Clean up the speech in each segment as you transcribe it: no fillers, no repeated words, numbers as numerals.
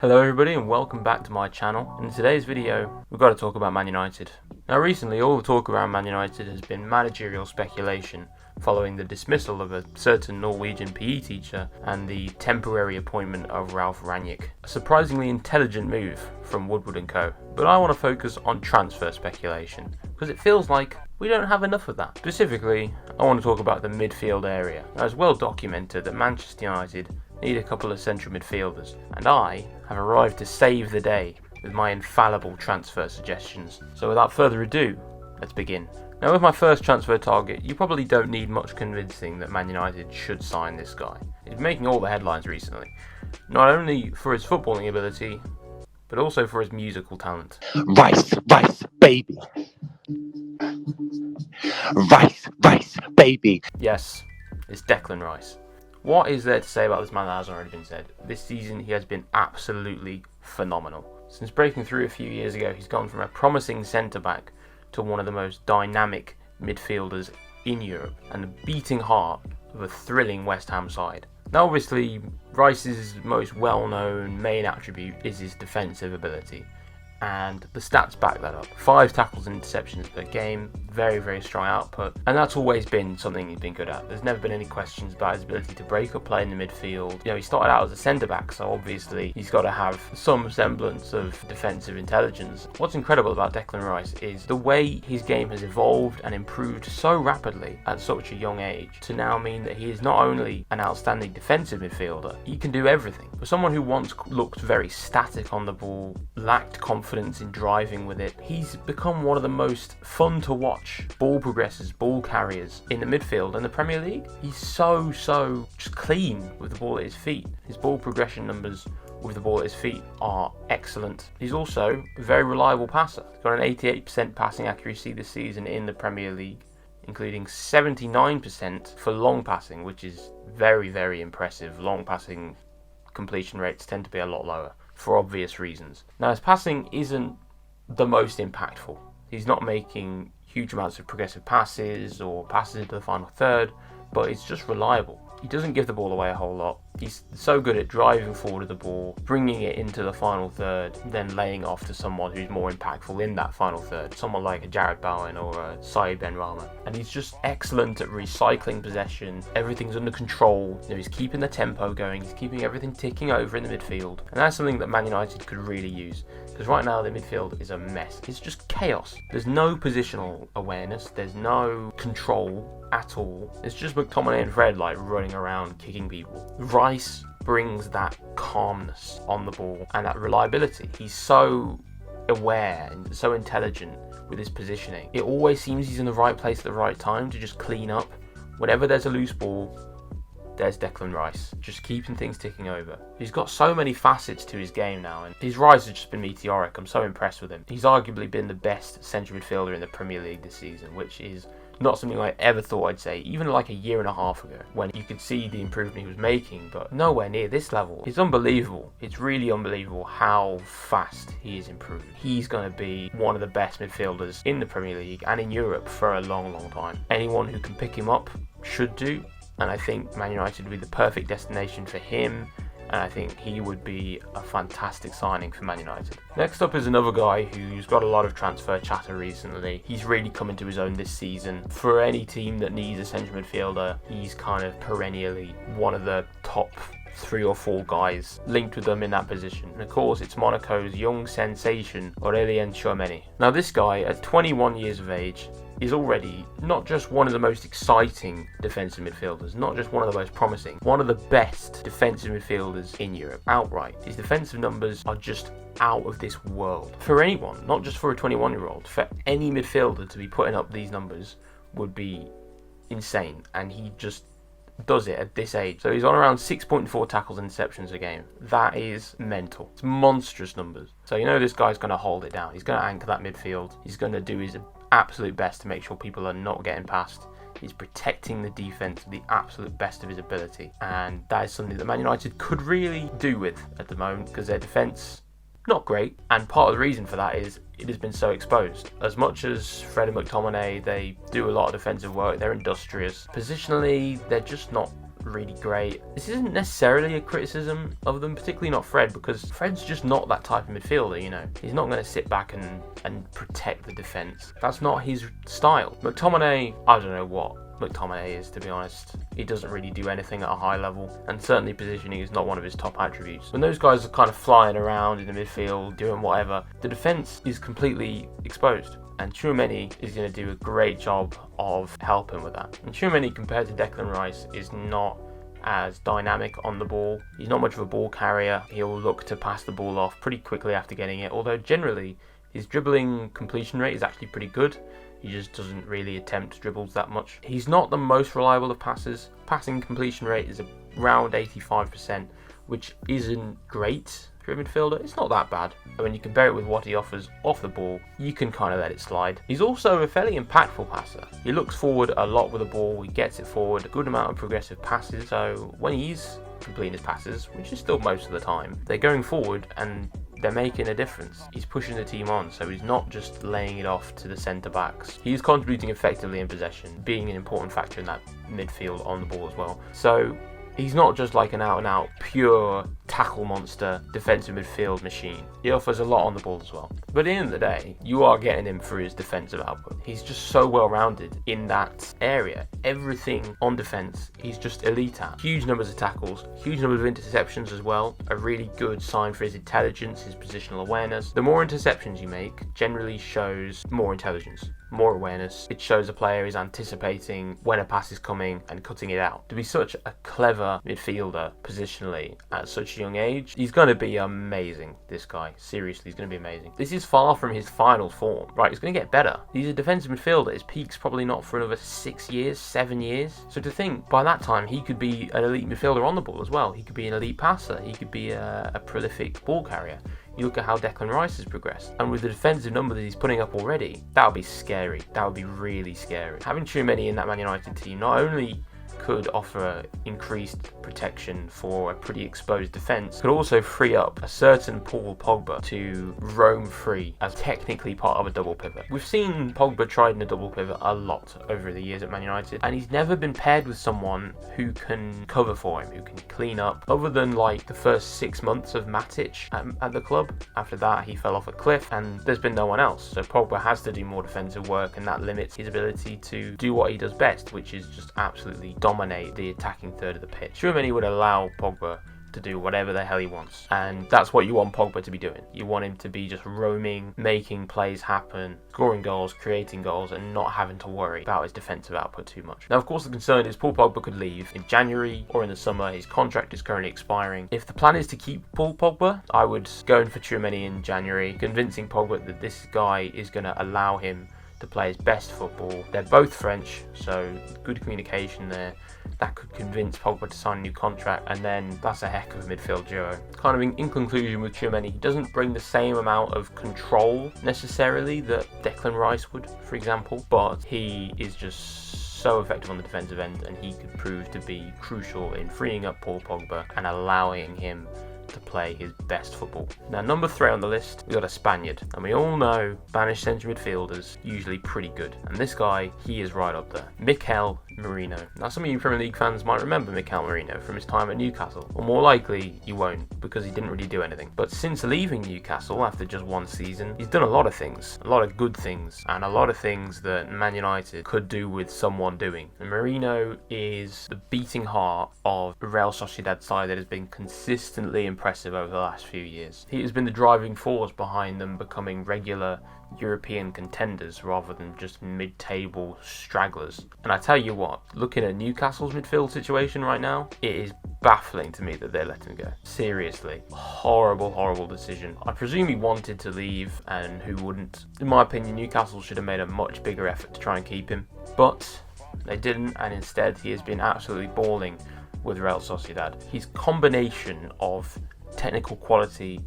Hello everybody and welcome back to my channel. In today's video we've got to talk about Man United. Now recently all the talk around Man United has been managerial speculation following the dismissal of a certain Norwegian PE teacher and the temporary appointment of Ralf Rangnick. A surprisingly intelligent move from Woodward & Co. But I want to focus on transfer speculation because it feels like we don't have enough of that. Specifically, I want to talk about the midfield area. Now it's well documented that Manchester United need a couple of central midfielders, and I have arrived to save the day with my infallible transfer suggestions. So without further ado, let's begin. Now with my first transfer target, you probably don't need much convincing that Man United should sign this guy. He's making all the headlines recently, not only for his footballing ability, but also for his musical talent. Rice, baby. Rice, baby. Yes, it's Declan Rice. What is there to say about this man that hasn't already been said? This season he has been absolutely phenomenal. Since breaking through a few years ago, he's gone from a promising centre-back to one of the most dynamic midfielders in Europe and the beating heart of a thrilling West Ham side. Now obviously, Rice's most well-known main attribute is his defensive ability, and the stats back that up. 5 tackles and interceptions per game, very strong output, and that's always been something he's been good at. There's never been any questions about his ability to break up play in the midfield. You know, he started out as a centre-back, so obviously he's got to have some semblance of defensive intelligence. What's incredible about Declan Rice is the way his game has evolved and improved so rapidly at such a young age to now mean that he is not only an outstanding defensive midfielder, he can do everything. For someone who once looked very static on the ball, lacked confidence in driving with it, he's become one of the most fun to watch ball progressors, ball carriers in the midfield in the Premier League. He's so just clean with the ball at his feet. His ball progression numbers with the ball at his feet are excellent. He's also a very reliable passer. He's got an 88% passing accuracy this season in the Premier League, including 79% for long passing, which is very impressive. Long passing completion rates tend to be a lot lower for obvious reasons. Now his passing isn't the most impactful. He's not making huge amounts of progressive passes or passes into the final third, but it's just reliable. He doesn't give the ball away a whole lot. He's so good at driving forward with the ball, bringing it into the final third, then laying off to someone who's more impactful in that final third, someone like a Jared Bowen or a Saïd Benrahma. And he's just excellent at recycling possession. Everything's under control. You know, he's keeping the tempo going. He's keeping everything ticking over in the midfield. And that's something that Man United could really use, because right now the midfield is a mess. It's just chaos. There's no positional awareness. There's no control at all. It's just McTominay and Fred like running around kicking people. Rice brings that calmness on the ball and that reliability. He's so aware and so intelligent with his positioning. It always seems he's in the right place at the right time to just clean up. Whenever there's a loose ball, there's Declan Rice, just keeping things ticking over. He's got so many facets to his game now, and his rise has just been meteoric. I'm so impressed with him. He's arguably been the best central midfielder in the Premier League this season, which is not something I ever thought I'd say, even like a year and a half ago, when you could see the improvement he was making, but nowhere near this level. It's unbelievable. It's really unbelievable how fast he is improving. He's going to be one of the best midfielders in the Premier League and in Europe for a long time. Anyone who can pick him up should do, and I think Man United would be the perfect destination for him, and I think he would be a fantastic signing for Man United. Next up is another guy who's got a lot of transfer chatter recently. He's really come into his own this season. For any team that needs a central midfielder, he's kind of perennially one of the top 3 or 4 guys linked with them in that position. And of course, it's Monaco's young sensation, Aurélien Tchouameni. Now this guy, at 21 years of age, is already not just one of the most exciting defensive midfielders, not just one of the most promising, one of the best defensive midfielders in Europe, outright. His defensive numbers are just out of this world. For anyone, not just for a 21-year-old, for any midfielder to be putting up these numbers would be insane, and he just does it at this age. So he's on around 6.4 tackles and interceptions a game. That is mental. It's monstrous numbers. So you know this guy's going to hold it down. He's going to anchor that midfield. He's going to do his absolute best to make sure people are not getting past. He's protecting the defence to the absolute best of his ability, and that is something that Man United could really do with at the moment, because their defence, not great, and part of the reason for that is it has been so exposed. As much as Fred and McTominay, they do a lot of defensive work, they're industrious. Positionally, they're just not really great. This isn't necessarily a criticism of them, particularly not Fred, because Fred's just not that type of midfielder, you know. He's not going to sit back and protect the defence. That's not his style. McTominay, I don't know what McTominay is, to be honest. He doesn't really do anything at a high level, and certainly positioning is not one of his top attributes. When those guys are kind of flying around in the midfield, doing whatever, the defence is completely exposed. And Tchouaméni is going to do a great job of helping with that. And Tchouaméni, compared to Declan Rice, is not as dynamic on the ball. He's not much of a ball carrier. He'll look to pass the ball off pretty quickly after getting it, although generally his dribbling completion rate is actually pretty good. He just doesn't really attempt dribbles that much. He's not the most reliable of passers. Passing completion rate is around 85%, which isn't great for a midfielder. It's not that bad. And when you compare it with what he offers off the ball, you can kind of let it slide. He's also a fairly impactful passer. He looks forward a lot with the ball. He gets it forward, a good amount of progressive passes. So when he's completing his passes, which is still most of the time, they're going forward and they're making a difference. He's pushing the team on, so he's not just laying it off to the centre-backs. He's contributing effectively in possession, being an important factor in that midfield on the ball as well. So he's not just like an out-and-out pure tackle monster defensive midfield machine. He offers a lot on the ball as well. But at the end of the day, you are getting him for his defensive output. He's just so well-rounded in that area. Everything on defence, he's just elite at. Huge numbers of tackles, huge numbers of interceptions as well. A really good sign for his intelligence, his positional awareness. The more interceptions you make generally shows more intelligence, more awareness. It shows a player is anticipating when a pass is coming and cutting it out. To be such a clever midfielder positionally at such a young age, he's going to be amazing, this guy. Seriously, he's going to be amazing. This is far from his final form. Right, he's going to get better. He's a defensive midfielder. His peak's probably not for another 6 years, 7 years. So to think, by that time, he could be an elite midfielder on the ball as well. He could be an elite passer. He could be a prolific ball carrier. You look at how Declan Rice has progressed, and with the defensive number that he's putting up already, that would be scary. That would be really scary. Having Tchouaméni in that Man United team not only could offer increased protection for a pretty exposed defence, could also free up a certain Paul Pogba to roam free as technically part of a double pivot. We've seen Pogba tried in a double pivot a lot over the years at Man United, and he's never been paired with someone who can cover for him, who can clean up, other than like the first 6 months of Matic at the club. After that, he fell off a cliff, and there's been no one else. So Pogba has to do more defensive work, and that limits his ability to do what he does best, which is just absolutely dominate the attacking third of the pitch. Tchouaméni would allow Pogba to do whatever the hell he wants, and that's what you want Pogba to be doing. You want him to be just roaming, making plays happen, scoring goals, creating goals, and not having to worry about his defensive output too much. Now, of course, the concern is Paul Pogba could leave in January or in the summer. His contract is currently expiring. If the plan is to keep Paul Pogba, I would go in for Tchouaméni in January, convincing Pogba that this guy is going to allow him to play his best football. They're both French, so good communication there. That could convince Pogba to sign a new contract, and then that's a heck of a midfield duo. Kind of in conclusion with Tchouaméni, he doesn't bring the same amount of control necessarily that Declan Rice would, for example, but he is just so effective on the defensive end, and he could prove to be crucial in freeing up Paul Pogba and allowing him to play his best football. Now, number 3 on the list, we got a Spaniard, and we all know Spanish central midfielders usually pretty good, and this guy, he is right up there. Mikel Merino. Now, some of you Premier League fans might remember Mikel Merino from his time at Newcastle, or more likely you won't, because he didn't really do anything. But since leaving Newcastle after just 1 season, he's done a lot of things, a lot of good things, and a lot of things that Man United could do with someone doing. And Merino is the beating heart of a Real Sociedad side that has been consistently impressive over the last few years. He has been the driving force behind them becoming regular European contenders rather than just mid-table stragglers. And I tell you what, looking at Newcastle's midfield situation right now, it is baffling to me that they're letting him go. Seriously. Horrible, horrible decision. I presume he wanted to leave, and who wouldn't? In my opinion, Newcastle should have made a much bigger effort to try and keep him. But they didn't, and instead he has been absolutely balling with Real Sociedad. His combination of technical quality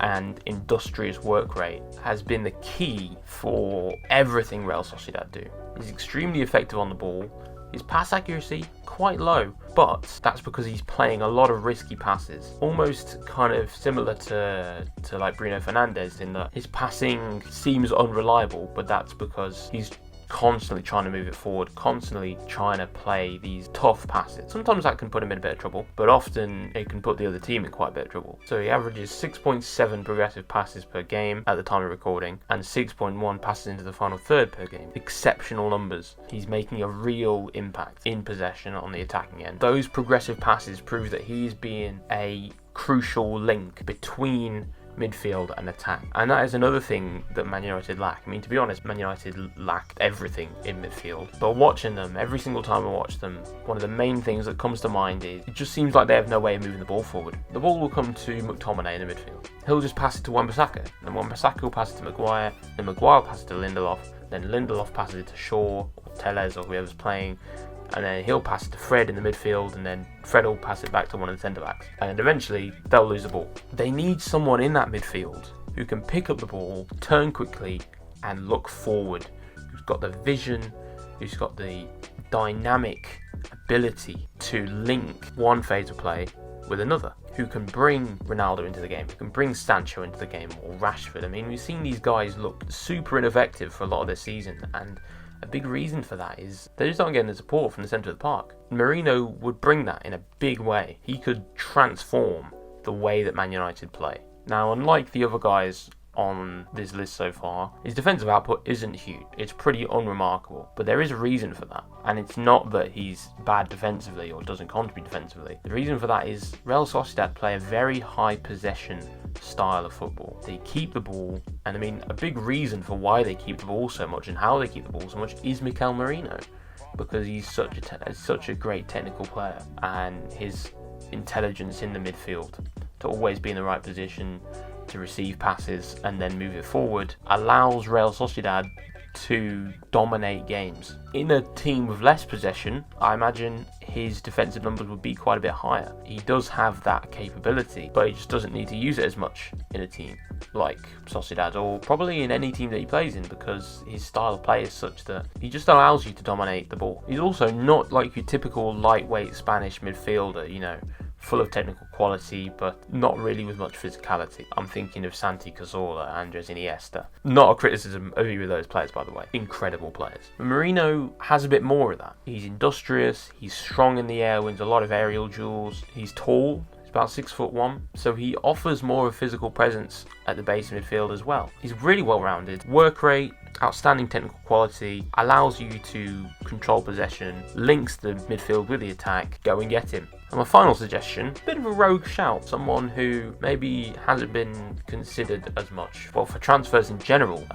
and industrious work rate has been the key for everything Real Sociedad do. He's extremely effective on the ball. His pass accuracy, quite low, but that's because he's playing a lot of risky passes. Almost kind of similar to like Bruno Fernandes in that his passing seems unreliable, but that's because he's constantly trying to move it forward, constantly trying to play these tough passes. Sometimes that can put him in a bit of trouble, but often it can put the other team in quite a bit of trouble. So he averages 6.7 progressive passes per game at the time of recording, and 6.1 passes into the final third per game. Exceptional numbers. He's making a real impact in possession on the attacking end. Those progressive passes prove that he's being a crucial link between midfield and attack, and that is another thing that Man United lack. I mean, to be honest, Man United lacked everything in midfield, but watching them, every single time I watch them, one of the main things that comes to mind is it just seems like they have no way of moving the ball forward. The ball will come to McTominay in the midfield. He'll just pass it to Wan-Bissaka, and Wan-Bissaka will pass it to Maguire, then Maguire will pass it to Lindelof, then Lindelof passes it to Shaw or Tellez or whoever's playing, and then he'll pass it to Fred in the midfield, and then Fred will pass it back to one of the centre-backs, and eventually they'll lose the ball. They need someone in that midfield who can pick up the ball, turn quickly, and look forward, who's got the vision, who's got the dynamic ability to link one phase of play with another, who can bring Ronaldo into the game, who can bring Sancho into the game, or Rashford. I mean, we've seen these guys look super ineffective for a lot of this season, and a big reason for that is they just aren't getting the support from the centre of the park. Mourinho would bring that in a big way. He could transform the way that Man United play. Now, unlike the other guys on this list so far, his defensive output isn't huge. It's pretty unremarkable, but there is a reason for that, and it's not that he's bad defensively or doesn't contribute defensively. The reason for that is Real Sociedad play a very high possession style of football. They keep the ball, and I mean, a big reason for why they keep the ball so much and how they keep the ball so much is Mikel Merino, because he's such a great technical player, and his intelligence in the midfield to always be in the right position to receive passes and then move it forward allows Real Sociedad to dominate games. In a team with less possession, I imagine his defensive numbers would be quite a bit higher. He does have that capability, but he just doesn't need to use it as much in a team like Sociedad, or probably in any team that he plays in, because his style of play is such that he just allows you to dominate the ball. He's also not like your typical lightweight Spanish midfielder, you know, full of technical quality, but not really with much physicality. I'm thinking of Santi Cazorla, Andres Iniesta. Not a criticism of either of those players, by the way. Incredible players. But Marino has a bit more of that. He's industrious, he's strong in the air, wins a lot of aerial duels, he's tall, he's about 6'1", so he offers more of a physical presence at the base of midfield as well. He's really well-rounded, work rate, outstanding technical quality, allows you to control possession, links the midfield with the attack, go and get him. And my final suggestion, a bit of a rogue shout, someone who maybe hasn't been considered as much, well, for transfers in general,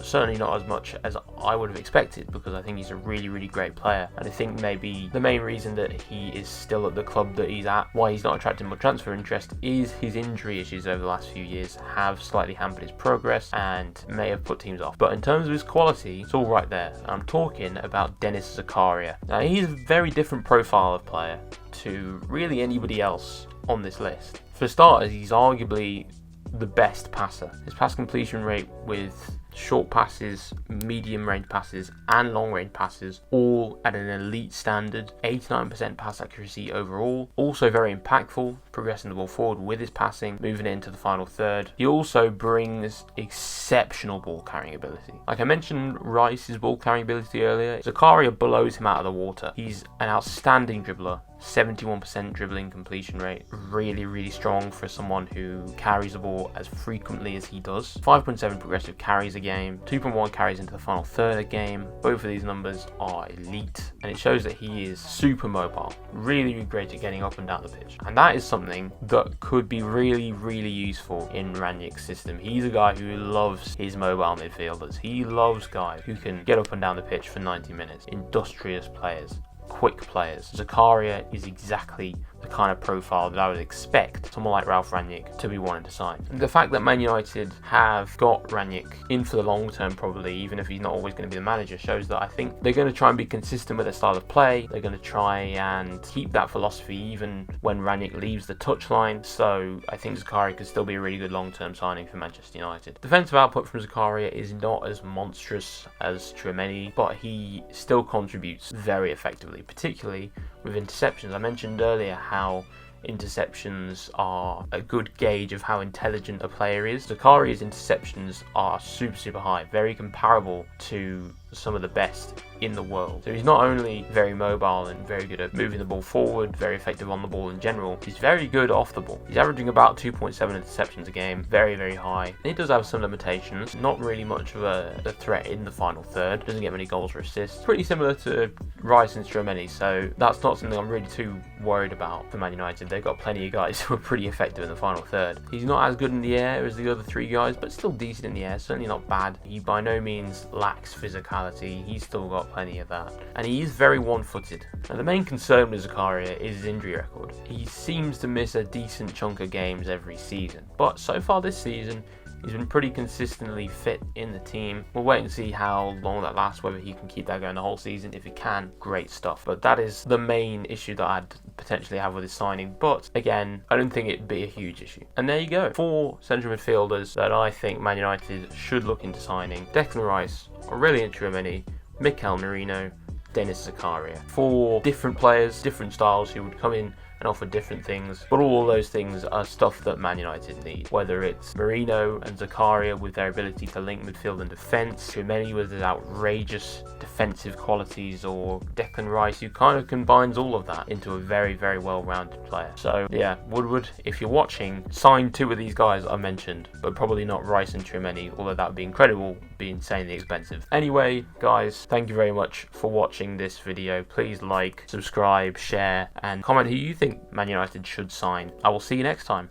certainly not as much as I would have expected, because I think he's a really, really great player, and I think maybe the main reason that he is still at the club that he's at, why he's not attracting much transfer interest, is his injury issues over the last few years have slightly hampered his progress and may have put teams off. But in terms of his quality, it's all right there. I'm talking about Denis Zakaria. Now, he's a very different profile of player to really anybody else on this list. For starters, he's arguably the best passer. His pass completion rate with short passes, medium range passes and long range passes, all at an elite standard. 89% pass accuracy overall. Also very impactful, progressing the ball forward with his passing, moving it into the final third. He also brings exceptional ball carrying ability. Like I mentioned Rice's ball carrying ability earlier, Zakaria blows him out of the water. He's an outstanding dribbler. 71% dribbling completion rate, really, really strong for someone who carries the ball as frequently as he does. 5.7 progressive carries a game, 2.1 carries into the final third a game. Both of these numbers are elite, and it shows that he is super mobile, really, really great at getting up and down the pitch. And that is something that could be really, really useful in Rangnick's system. He's a guy who loves his mobile midfielders. He loves guys who can get up and down the pitch for 90 minutes, industrious players, quick players. Zakaria is exactly the kind of profile that I would expect someone like Ralf Rangnick to be wanting to sign. And the fact that Man United have got Rangnick in for the long term, probably, even if he's not always going to be the manager, shows that I think they're going to try and be consistent with their style of play. They're going to try and keep that philosophy even when Rangnick leaves the touchline. So I think Zakaria could still be a really good long-term signing for Manchester United. Defensive output from Zakaria is not as monstrous as Tchouaméni, but he still contributes very effectively, particularly with interceptions. I mentioned earlier how interceptions are a good gauge of how intelligent a player is. Zakaria's interceptions are super high, very comparable to some of the best in the world. So he's not only very mobile and very good at moving the ball forward, very effective on the ball in general, he's very good off the ball. He's averaging about 2.7 interceptions a game, very, very high. And he does have some limitations, not really much of a threat in the final third, doesn't get many goals or assists. Pretty similar to Rice and Stromeni, so that's not something I'm really too worried about for Man United. They've got plenty of guys who are pretty effective in the final third. He's not as good in the air as the other three guys, but still decent in the air, certainly not bad. He by no means lacks physicality, he's still got plenty of that. And he is very one-footed. Now the main concern with Zakaria is his injury record. He seems to miss a decent chunk of games every season, but so far this season he's been pretty consistently fit in the team. We'll wait and see how long that lasts, whether he can keep that going the whole season. If he can, great stuff. But that is the main issue that I'd potentially have with his signing. But again, I don't think it'd be a huge issue. And there you go. 4 central midfielders that I think Man United should look into signing: Declan Rice, Aurelien Tchouameni, Mikel Merino, Denis Zakaria. 4 different players, different styles, who would come in and offer different things, but all those things are stuff that Man United need. Whether it's Merino and Zakaria with their ability to link midfield and defence, Tchouameni with his outrageous defensive qualities, or Declan Rice, who kind of combines all of that into a very, very well-rounded player. So yeah, Woodward, if you're watching, sign 2 of these guys I mentioned, but probably not Rice and Tchouameni, although that would be incredible, be insanely expensive. Anyway, guys, thank you very much for watching this video. Please like, subscribe, share, and comment who you think Man United should sign. I will see you next time.